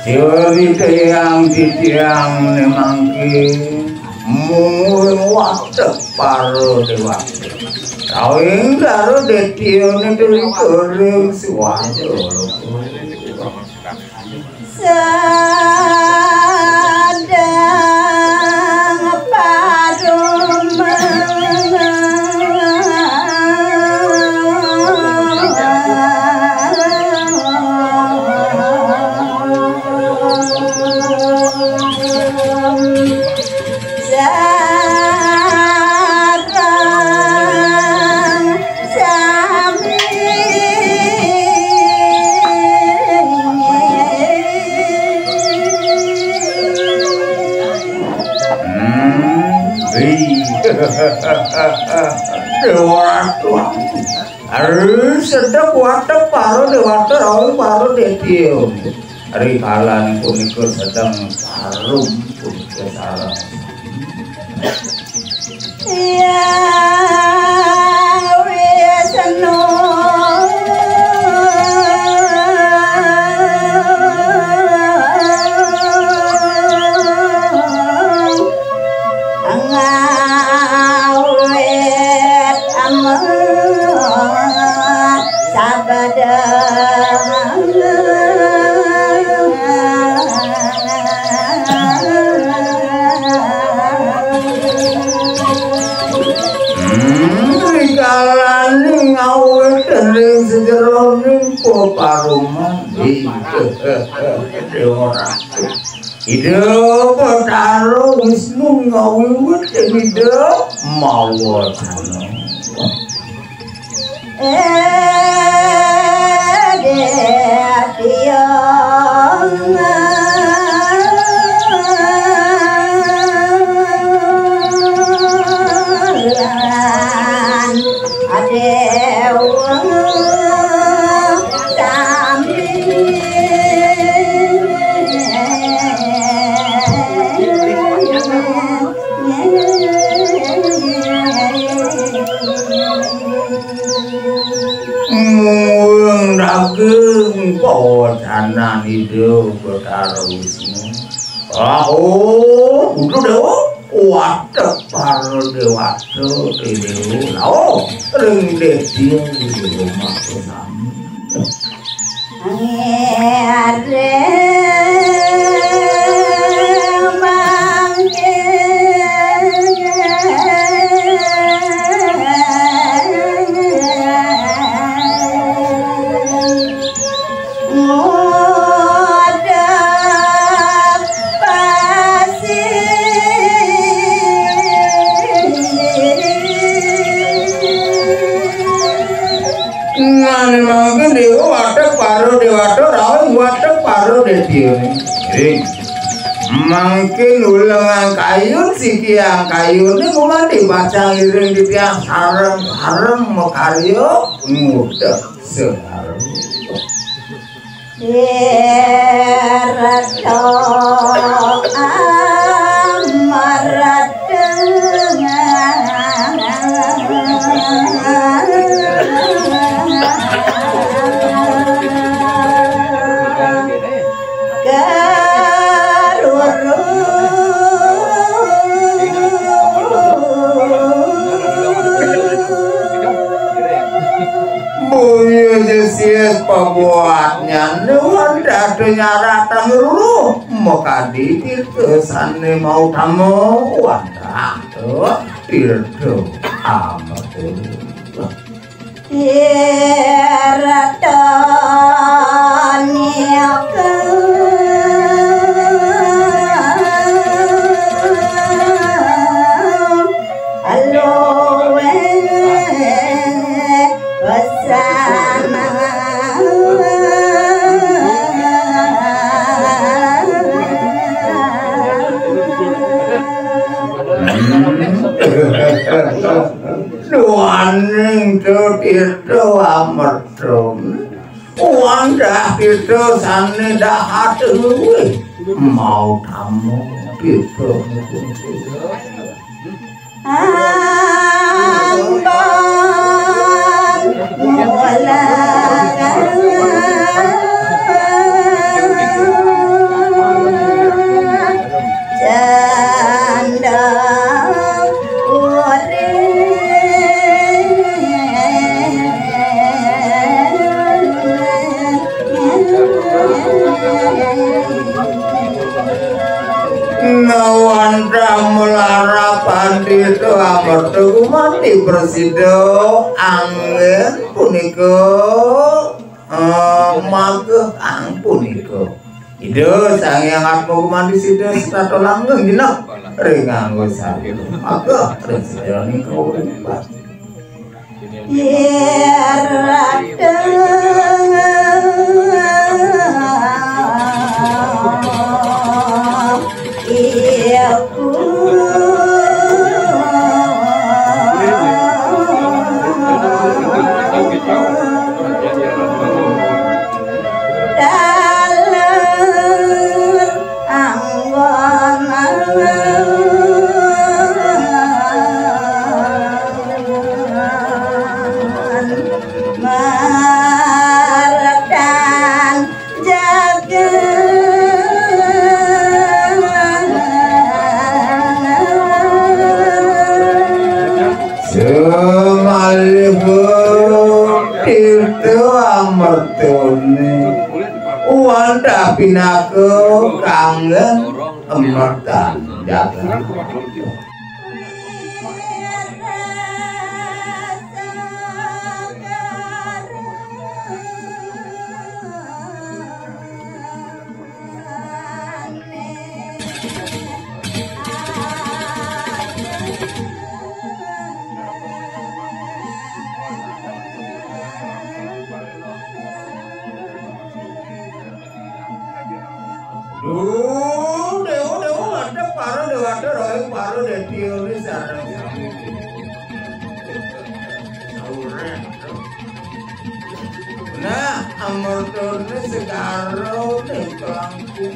Teori tiang ditiang nemangki mungkin waktu paruh dewasa. Kawin karo detione dari kering suwajo. Sadang parum Dewata harus sedap watak paruh dewata rawuh paruh detio hari kalan punika sedang parum punika sareng ya wisnu Kalane ngawur dening sejeroning paruman hidup karo Wisnu ngawur hidup mawon Kawanan hidup karo Wisnu. Udah dewa wadah karo dewata dewa. Ring dadi di rumah sami. Mungkin ulang kayu sikiang kayu ini mulai dibacang iring di tiang sarem makaryo mudah sekarang. Rato amarat Sias pembuatnya nuwun dadonya ratang rulu mokadi tirtosane mau tamu wadah tirto amat Nuaning tirto amertum Wanda itu sane dahat luwe mau tamu itu ambon mula janda Nawanda melara pandito amarta mati prasido angin punika mageh ang punika ida sangyang atma kumandi sida stato langgeng dina ringanggo sari mageh prasido nika urip Wanda pinaka kangen emertan jaga amartone segaro kelangku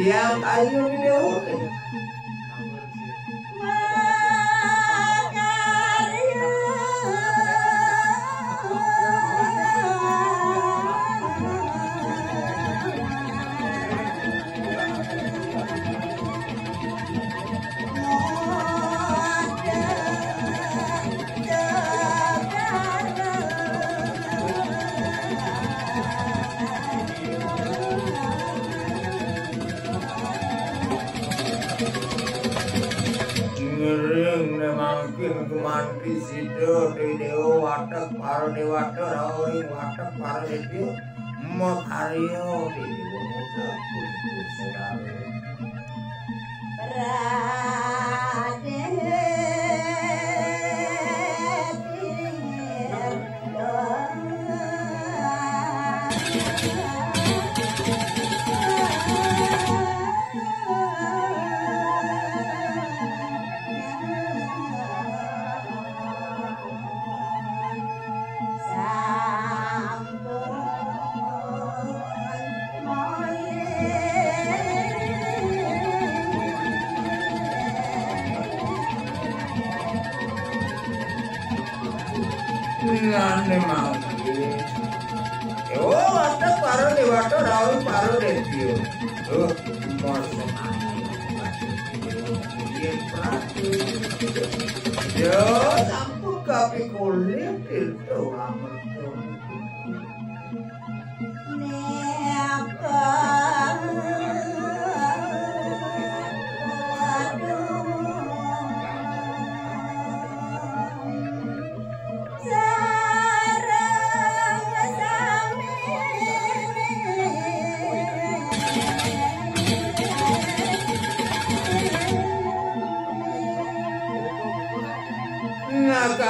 yang kayu ini kumanti sido dewa watak paro dewata rauri watak paro dewa makaryo dewa muda kudu sedaro ngane mangke yo watak paro dewata rawi paro dewa mos yo sampun kapi kulit itu amarta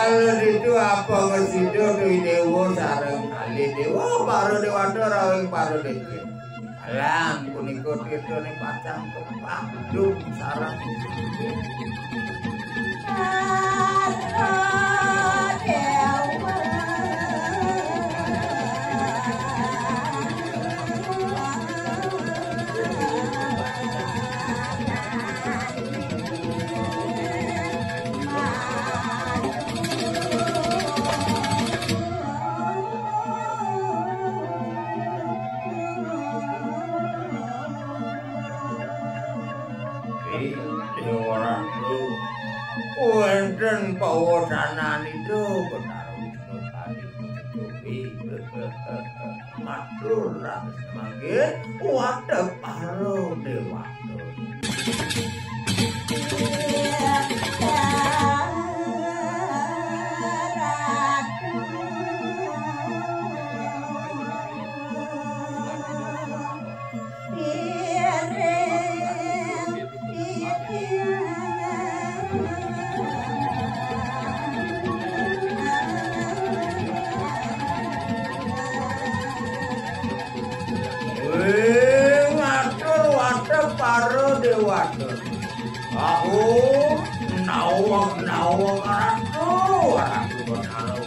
Kalau itu apa ngesido dewi dewa sareng kali dewa baru dewata rawing baru dewi. Alang punika itu nih pacang kepandung sarang. Wonten pawosanan itu benar Wisnu tadi matur ratus mangke wadhah para dewata. Ngatur wadhah para dewata. Aku nawang ratu benar.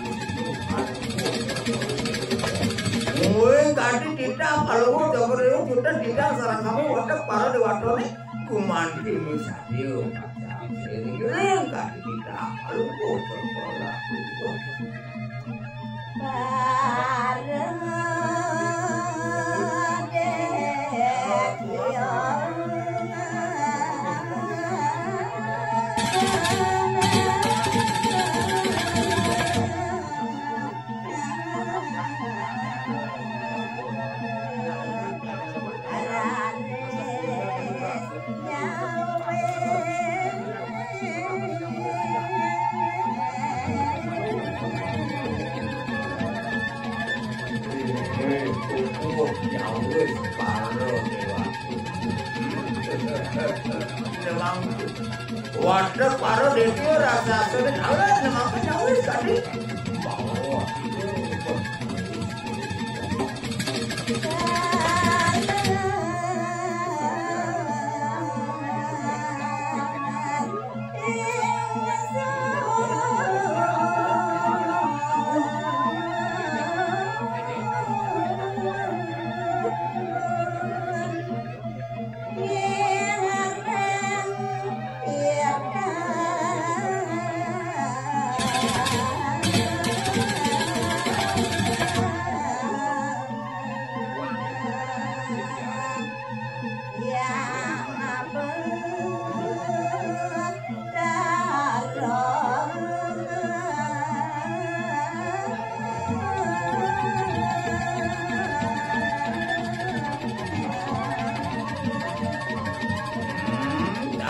Mungkin tadi tidak kalau jawab sudah tidak sarang kami wadhah para dewata nih kumanti misalnya macam sering tadi tidak kalau sekolah wadah para deti rasa sulit awet memang penyawis tadi bawah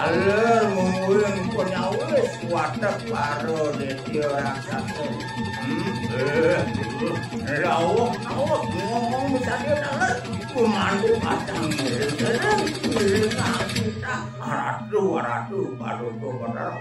alur mungkin penyawis wadah paro deti raksasa. Lawak ngomong misalnya alur kumandu patang kita ratu baru tuh benar.